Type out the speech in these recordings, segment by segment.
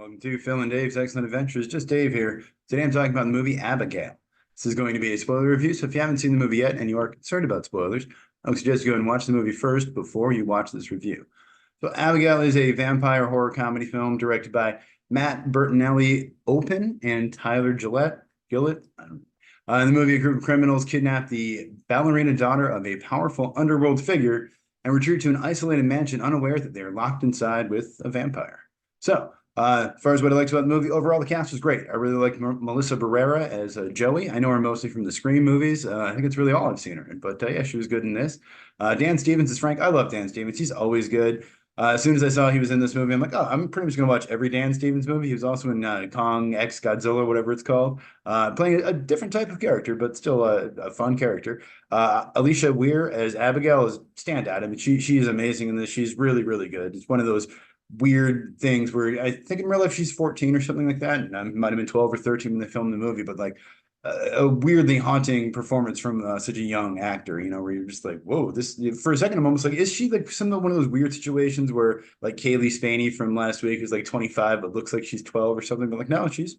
Welcome to Phil and Dave's Excellent Adventures. Just Dave here. Today I'm talking about the movie Abigail. This is going to be a spoiler review, so if you haven't seen the movie yet and you are concerned about spoilers, I would suggest you go and watch the movie first before you watch this review. So Abigail is a vampire horror comedy film directed by Matt Bertinelli-Olpin and Tyler Gillett. I don't know. In the movie, a group of criminals kidnap the ballerina daughter of a powerful underworld figure and retreat to an isolated mansion unaware that they are locked inside with a vampire. So, as far as what I liked about the movie, overall the cast was great. I really liked Melissa Barrera as Joey. I know her mostly from the Scream movies. I think it's really all I've seen her in, but yeah, she was good in this. Dan Stevens is Frank. I love Dan Stevens. He's always good. As soon as I saw he was in this movie, I'm like, oh, I'm pretty much gonna watch every Dan Stevens movie. He was also in Kong X Godzilla, whatever it's called, playing a different type of character, but still a fun character. Alisha Weir as Abigail is standout. I mean, she is amazing in this. She's really good. It's one of those weird things where I think in real life she's 14 or something like that, and I might have been 12 or 13 when they filmed the movie, but like a weirdly haunting performance from such a young actor, where you're just like, whoa, this for a second I'm almost like, is she like one of those weird situations where like Kaylee Spaney from last week is like 25 but looks like she's 12 or something, but like no, she's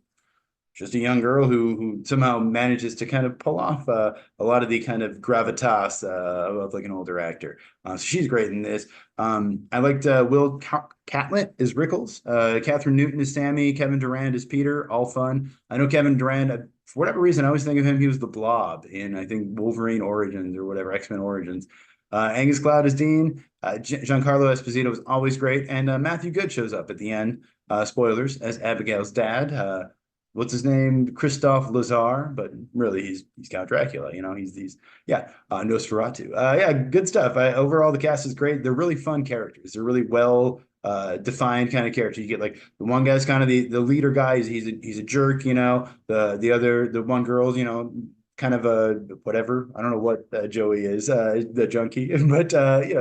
just a young girl who somehow manages to kind of pull off a lot of the kind of gravitas of like an older actor. So she's great in this. I liked Catlett is Rickles. Kathryn Newton is Sammy. Kevin Durand is Peter. All fun. I know Kevin Durand, for whatever reason, I always think of him. He was the Blob in, I think, Wolverine Origins or whatever, X-Men Origins. Angus Cloud is Dean. Giancarlo Esposito was always great. And Matthew Good shows up at the end. Spoilers, as Abigail's dad. What's his name? Christophe Lazar, but really he's Count Dracula. Nosferatu. Yeah, good stuff. Overall, the cast is great. They're really fun characters. They're really well defined kind of character. You get like the one guy's kind of the leader guy. He's a jerk. The one girl's kind of a whatever. I don't know what Joey is, the junkie, but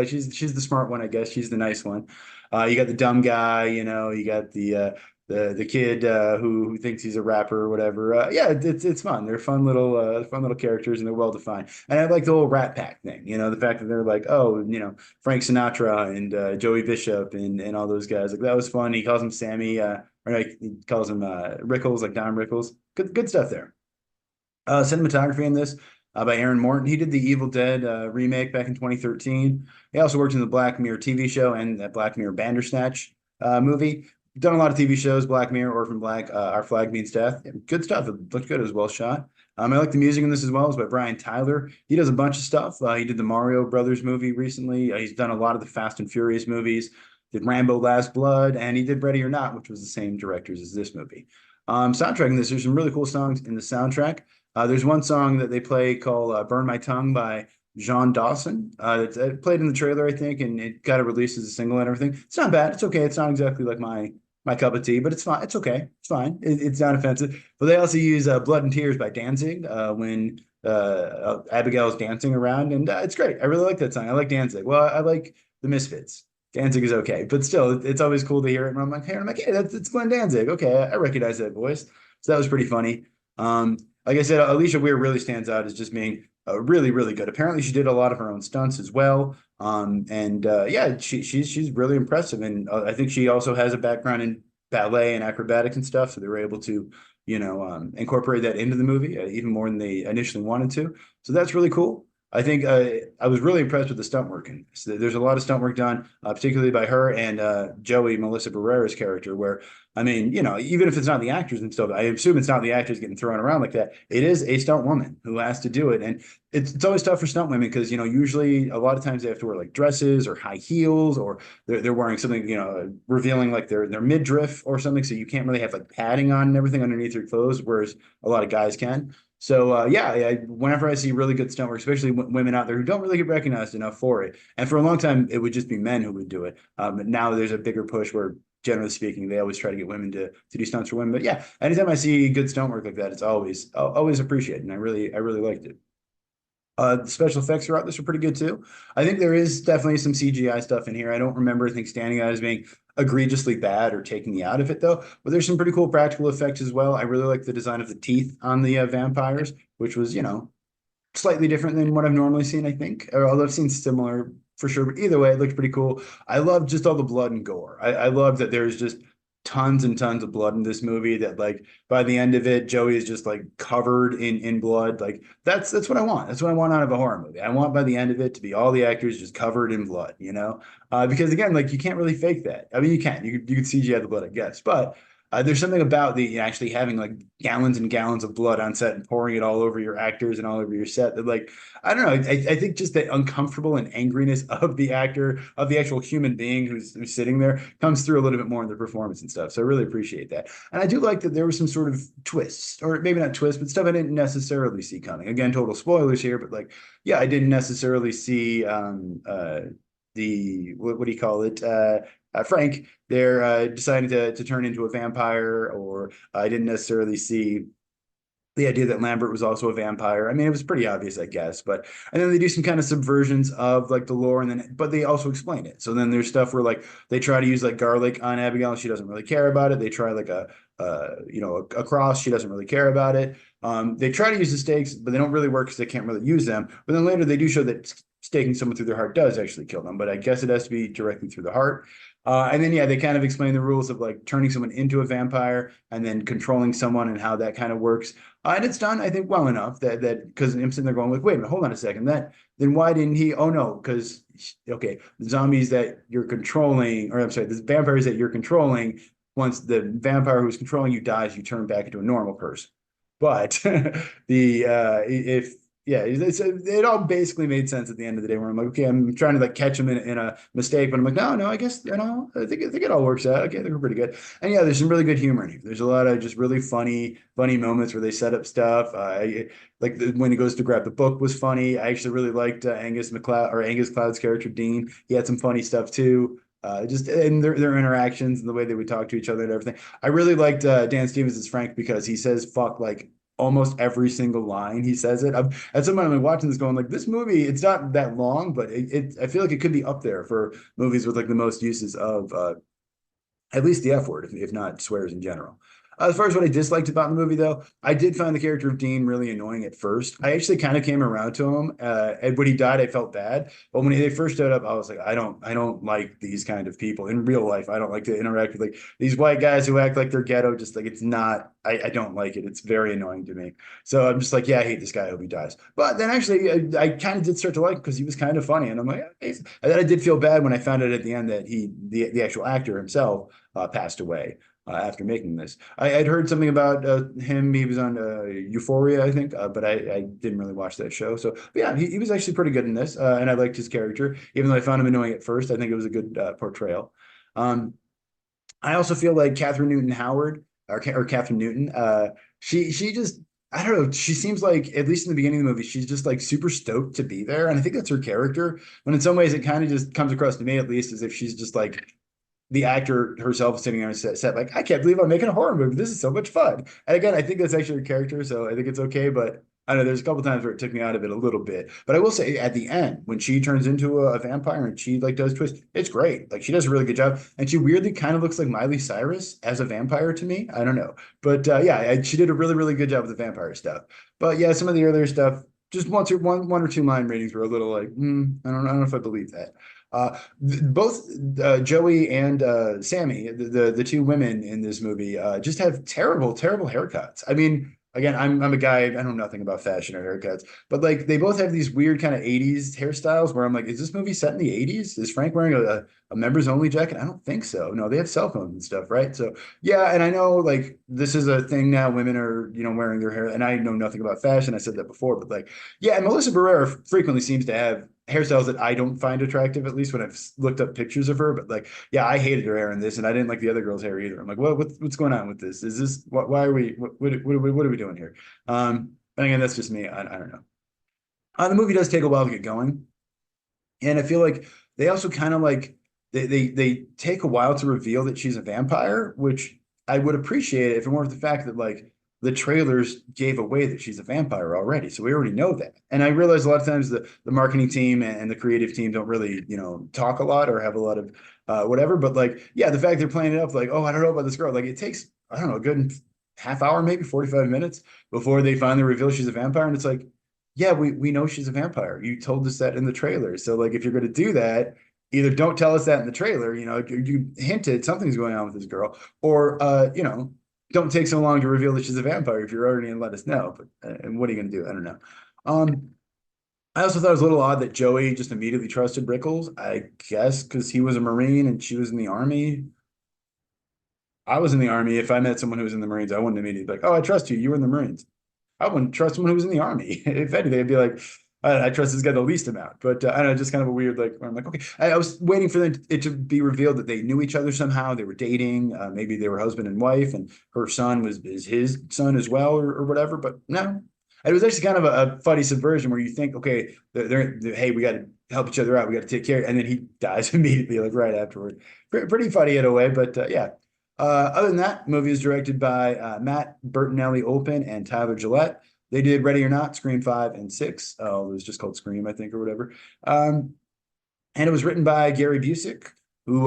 she's the smart one, I guess. She's the nice one. You got the dumb guy. You got the kid who thinks he's a rapper or whatever. Yeah, it's fun. They're fun little characters, and they're well defined. And I like the whole Rat Pack thing. The fact that they're like, oh, Frank Sinatra and Joey Bishop and all those guys. Like that was fun. He calls him Sammy, or like he calls him Rickles, like Don Rickles. Good stuff there. Cinematography in this by Aaron Morton. He did the Evil Dead remake back in 2013. He also worked in the Black Mirror TV show and that Black Mirror Bandersnatch movie. Done a lot of TV shows, Black Mirror, Orphan Black, Our Flag Means Death. Yeah, good stuff. It looked good. It was well shot. I like the music in this as well. It's by Brian Tyler. He does a bunch of stuff. He did the Mario Brothers movie recently. He's done a lot of the Fast and Furious movies. Did Rambo: Last Blood, and he did Ready or Not, which was the same directors as this movie. Soundtrack in this, there's some really cool songs in the soundtrack. There's one song that they play called "Burn My Tongue" by John Dawson. It's played in the trailer, I think, and it got a release as a single and everything. It's not bad. It's okay. It's not exactly like my cup of tea, but it's fine. It's okay. It's fine. It's not offensive. But they also use "Blood and Tears" by Danzig when Abigail is dancing around, and it's great. I really like that song. I like Danzig. Well, I like the Misfits. Danzig is okay, but still, it's always cool to hear it. And I'm like, hey, it's Glenn Danzig. Okay, I recognize that voice. So that was pretty funny. Like I said, Alisha Weir really stands out as just being really good. Apparently, she did a lot of her own stunts as well. Yeah, she's really impressive, and I think she also has a background in ballet and acrobatics and stuff, so they were able to, incorporate that into the movie even more than they initially wanted to. So that's really cool. I think I was really impressed with the stunt work. And so there's a lot of stunt work done, particularly by her and Joey, Melissa Barrera's character, where, I mean, even if it's not the actors and stuff, I assume it's not the actors getting thrown around like that. It is a stunt woman who has to do it. And it's always tough for stunt women because, usually a lot of times they have to wear like dresses or high heels, or they're wearing something, revealing like their midriff or something. So you can't really have like padding on and everything underneath your clothes, whereas a lot of guys can. So whenever I see really good stunt work, especially women out there who don't really get recognized enough for it, and for a long time it would just be men who would do it. But now there's a bigger push where, generally speaking, they always try to get women to do stunts for women. But yeah, anytime I see good stunt work like that, it's always appreciated, and I really liked it. The special effects throughout this are pretty good too. I think there is definitely some CGI stuff in here. I don't remember anything standing out as being egregiously bad or taking me out of it though. But there's some pretty cool practical effects as well. I really like the design of the teeth on the vampires, which was, slightly different than what I've normally seen, I think. Or although I've seen similar for sure. But either way, it looked pretty cool. I love just all the blood and gore. I love that there's just tons and tons of blood in this movie that like by the end of it, Joey is just like covered in blood. Like that's what I want. That's what I want out of a horror movie. I want by the end of it to be all the actors just covered in blood, you know? Because again, like you can't really fake that. I mean, you can CGI the blood, I guess, but there's something about the actually having like gallons and gallons of blood on set and pouring it all over your actors and all over your set that like I don't know. I think just the uncomfortable and angriness of the actor, of the actual human being who's sitting there, comes through a little bit more in the performance and stuff. So I really appreciate that. And I do like that there was some sort of twists, or maybe not twists, but stuff I didn't necessarily see coming. Again, total spoilers here, but like, yeah, I didn't necessarily see the what do you call it? Frank there deciding to turn into a vampire, or I didn't necessarily see the idea that Lambert was also a vampire. I mean, it was pretty obvious, I guess, but and then they do some kind of subversions of like the lore, and then but they also explain it. So then there's stuff where like they try to use like garlic on Abigail, and she doesn't really care about it. They try like a cross, she doesn't really care about it. They try to use the stakes, but they don't really work because they can't really use them. But then later they do show that staking someone through their heart does actually kill them, but I guess it has to be directly through the heart. And then yeah, they kind of explain the rules of like turning someone into a vampire and then controlling someone and how that kind of works. And it's done, I think, well enough that because I'm sitting there going like, wait a minute, hold on a second. Then why didn't he? Oh no, because okay, the zombies that you're controlling, or I'm sorry, the vampires that you're controlling, once the vampire who's controlling you dies, you turn back into a normal person. But the if yeah, it all basically made sense at the end of the day. Where I'm like, okay, I'm trying to like catch him in a mistake, but I'm like, no, I guess I think it all works out. Okay, I think we're pretty good. And yeah, there's some really good humor in here. There's a lot of just really funny moments where they set up stuff. Like when he goes to grab the book was funny. I actually really liked Angus Cloud's character Dean. He had some funny stuff too. Just in their interactions and the way they would talk to each other and everything. I really liked Dan Stevens as Frank because he says fuck like almost every single line he says it. At some point I'm watching this going like this movie, it's not that long, but I feel like it could be up there for movies with like the most uses of at least the F word, if not swears in general. As far as what I disliked about the movie, though, I did find the character of Dean really annoying at first. I actually kind of came around to him, and when he died, I felt bad. But when they first showed up, I was like, I don't like these kind of people in real life. I don't like to interact with like these white guys who act like they're ghetto. Just like it's not. I don't like it. It's very annoying to me. So I'm just like, yeah, I hate this guy. I hope he dies. But then actually, I kind of did start to like him because he was kind of funny, and I'm like, okay. And then I did feel bad when I found out at the end that the actual actor himself, passed away after making this. I'd heard something about him. He was on Euphoria, I think, but I didn't really watch that show. So yeah, he was actually pretty good in this, and I liked his character, even though I found him annoying at first. I think it was a good portrayal. Um, I also feel like Kathryn Newton Howard or Kathryn Newton, she just I don't know. She seems like, at least in the beginning of the movie, she's just like super stoked to be there. And I think that's her character. When in some ways it kind of just comes across to me, at least, as if she's just like the actor herself sitting on a set, like, I can't believe I'm making a horror movie. This is so much fun. And again, I think that's actually her character, so I think it's okay. But I don't know, there's a couple times where it took me out of it a little bit. But I will say at the end, when she turns into a vampire and she like does twist, it's great. Like she does a really good job. And she weirdly kind of looks like Miley Cyrus as a vampire to me. I don't know. But yeah, she did a really, really good job with the vampire stuff. But yeah, some of the earlier stuff, just one or two line ratings were a little like, I don't know if I believe that. Both Joey and Sammy, the two women in this movie, just have terrible haircuts. I mean, again, I'm a guy, I know nothing about fashion or haircuts, but like they both have these weird kind of 80s hairstyles where I'm like, is this movie set in the 80s? Is Frank wearing a members only jacket? I don't think so. No, they have cell phones and stuff, right? So yeah, and I know like this is a thing now. Women are, wearing their hair, and I know nothing about fashion. I said that before, but like, yeah, and Melissa Barrera frequently seems to have hairstyles that I don't find attractive, at least when I've looked up pictures of her. But like, yeah, I hated her hair in this, and I didn't like the other girl's hair either. I'm like, what's going on with this? Is this why are we what are we doing here? And again, that's just me. I don't know. The movie does take a while to get going, and I feel like they also kind of like they take a while to reveal that she's a vampire, which I would appreciate it if it weren't for the fact that like the trailers gave away that she's a vampire already. So we already know that. And I realize a lot of times the marketing team and the creative team don't really, talk a lot or have a lot of whatever. But like, yeah, the fact they're playing it up like, oh, I don't know about this girl. Like it takes, I don't know, a good half hour, maybe 45 minutes before they finally reveal she's a vampire. And it's like, yeah, we know she's a vampire. You told us that in the trailer. So like, if you're going to do that, either don't tell us that in the trailer, you hinted something's going on with this girl, or don't take so long to reveal that she's a vampire if you're already gonna let us know. But and what are you gonna do? I don't know. Um, I also thought it was a little odd that Joey just immediately trusted Rickles. I guess because he was a Marine and she was in the Army. I was in the Army. If I met someone who was in the Marines, I wouldn't immediately be like, "Oh, I trust you. You were in the Marines." I wouldn't trust someone who was in the Army. If anything, I'd be like, I trust this guy the least amount. But I don't know, just kind of a weird, like, where I'm like, okay. I was waiting for it to be revealed that they knew each other somehow. They were dating. Maybe they were husband and wife, and her son is his son as well, or whatever. But no, it was actually kind of a funny subversion where you think, okay, hey, we got to help each other out. We got to take care. And then he dies immediately, like right afterward. Pretty funny in a way, but yeah. Other than that, movie is directed by Matt Bertinelli-Olpin and Tyler Gillett. They did Ready or Not, Scream 5 and 6. Oh, it was just called Scream, I think, or whatever. And it was written by Gary Busick, who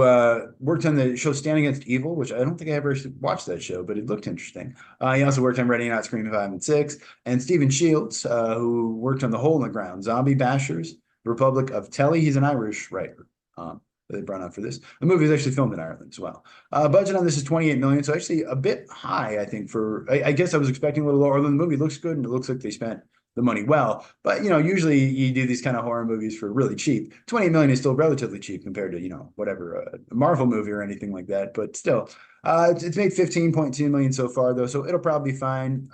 worked on the show Stand Against Evil, which I don't think I ever watched that show, but it looked interesting. He also worked on Ready or Not, Scream 5 and 6. And Stephen Shields, who worked on The Hole in the Ground, Zombie Bashers, The Republic of Telly. He's an Irish writer. That they brought on for this. The movie is actually filmed in Ireland as well. Budget on this is 28 million, so actually a bit high, I think. I guess I was expecting a little lower. Although the movie looks good and it looks like they spent the money well. But usually you do these kind of horror movies for really cheap. 28 million is still relatively cheap compared to whatever a Marvel movie or anything like that. But still, it's made 15.2 million so far though, so it'll probably be fine.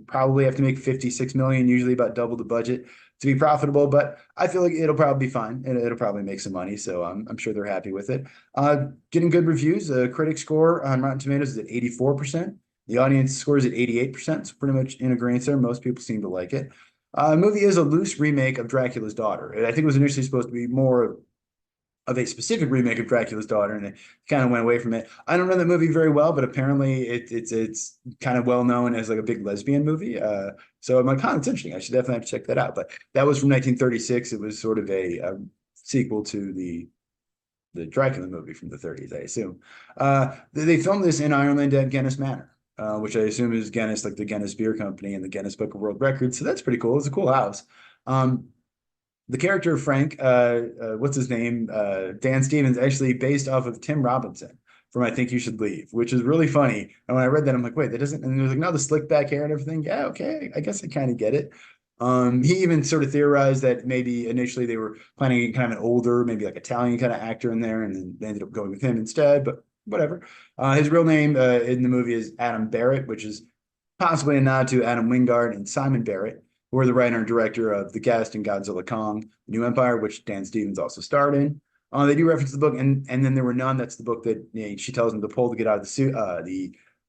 Probably have to make 56 million, usually about double the budget to be profitable, but I feel like it'll probably be fine. It'll probably make some money, so I'm sure they're happy with it. Getting good reviews. The critic score on Rotten Tomatoes is at 84%. The audience score is at 88%, so pretty much in agreement there. Most people seem to like it. The movie is a loose remake of Dracula's Daughter. I think it was initially supposed to be more of a specific remake of Dracula's Daughter, and they kind of went away from it. I don't know that movie very well, but apparently it's kind of well known as like a big lesbian movie. So I'm like, it's interesting. I should definitely have to check that out. But that was from 1936. It was sort of a sequel to the Dracula movie from the 30s, I assume. They filmed this in Ireland at Guinness Manor, which I assume is Guinness, like the Guinness Beer Company and the Guinness Book of World Records. So that's pretty cool. It's a cool house. The character of Frank, what's his name? Dan Stevens, actually based off of Tim Robinson from I Think You Should Leave, which is really funny. And when I read that, I'm like, wait, that doesn't, and he was like, no, the slick back hair and everything. Yeah, okay, I guess I kind of get it. He even sort of theorized that maybe initially they were planning kind of an older, maybe like Italian kind of actor in there, and then they ended up going with him instead, but whatever. His real name in the movie is Adam Barrett, which is possibly a nod to Adam Wingard and Simon Barrett, who are the writer and director of The Guest and Godzilla Kong, The New Empire, which Dan Stevens also starred in. They do reference the book, and then There Were None. That's the book that she tells him to pull to get out of the suit,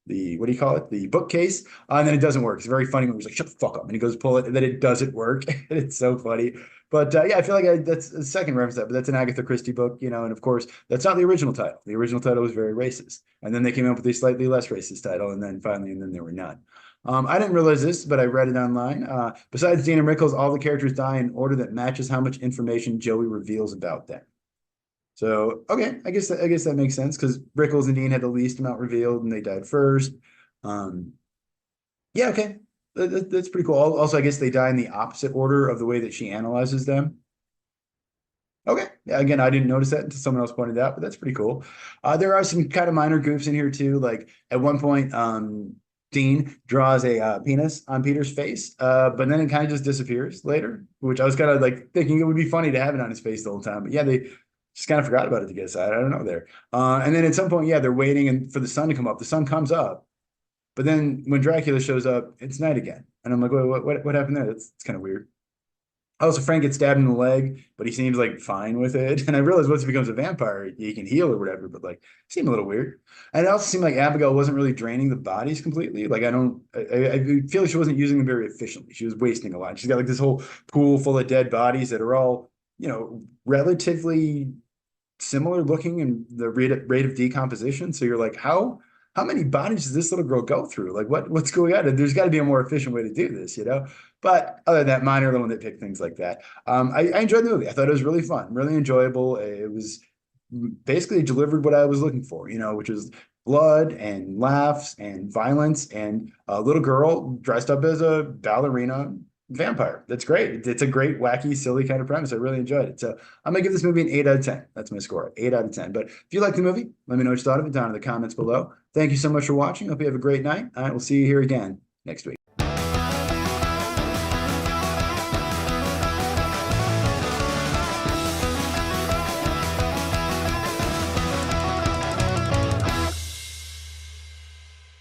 the what do you call it? The bookcase. And then it doesn't work. It's very funny when he's like, shut the fuck up. And he goes pull it, and then it doesn't work. It's so funny. But yeah, I feel like that's a second reference to that, but that's an Agatha Christie book, and of course, that's not the original title. The original title was very racist. And then they came up with a slightly less racist title, and then There Were None. I didn't realize this, but I read it online. Besides Dean and Rickles, all the characters die in order that matches how much information Joey reveals about them. So, okay, I guess that makes sense because Rickles and Dean had the least amount revealed and they died first. Yeah, okay. That's pretty cool. Also, I guess they die in the opposite order of the way that she analyzes them. Okay. Yeah, again, I didn't notice that until someone else pointed out, but that's pretty cool. There are some kind of minor goofs in here too. Like at one point, Dean draws a penis on Peter's face, but then it kind of just disappears later, which I was kind of like thinking it would be funny to have it on his face the whole time. But yeah, they just kind of forgot about it to get side. I don't know there. And then at some point, yeah, they're waiting for the sun to come up. The sun comes up, but then when Dracula shows up, it's night again. And I'm like, wait, what happened there? It's kind of weird. Also, Frank gets stabbed in the leg, but he seems like fine with it. And I realized once he becomes a vampire, he can heal or whatever, but like, seemed a little weird. And it also seemed like Abigail wasn't really draining the bodies completely. Like, I feel like she wasn't using them very efficiently. She was wasting a lot. She's got like this whole pool full of dead bodies that are all, relatively similar looking in the rate of decomposition. So you're like, how many bodies does this little girl go through? Like what's going on? And there's got to be a more efficient way to do this, But other than that, minor little nitpick things like that. I enjoyed the movie. I thought it was really fun, really enjoyable. It was basically delivered what I was looking for, which is blood and laughs and violence and a little girl dressed up as a ballerina, vampire. That's great. It's a great, wacky, silly kind of premise. I really enjoyed it. So I'm gonna give this movie an 8 out of 10. That's my score, 8 out of 10. But if you like the movie, let me know what you thought of it down in the comments below. Thank you so much for watching. Hope you have a great night. All right, we'll see you here again next week.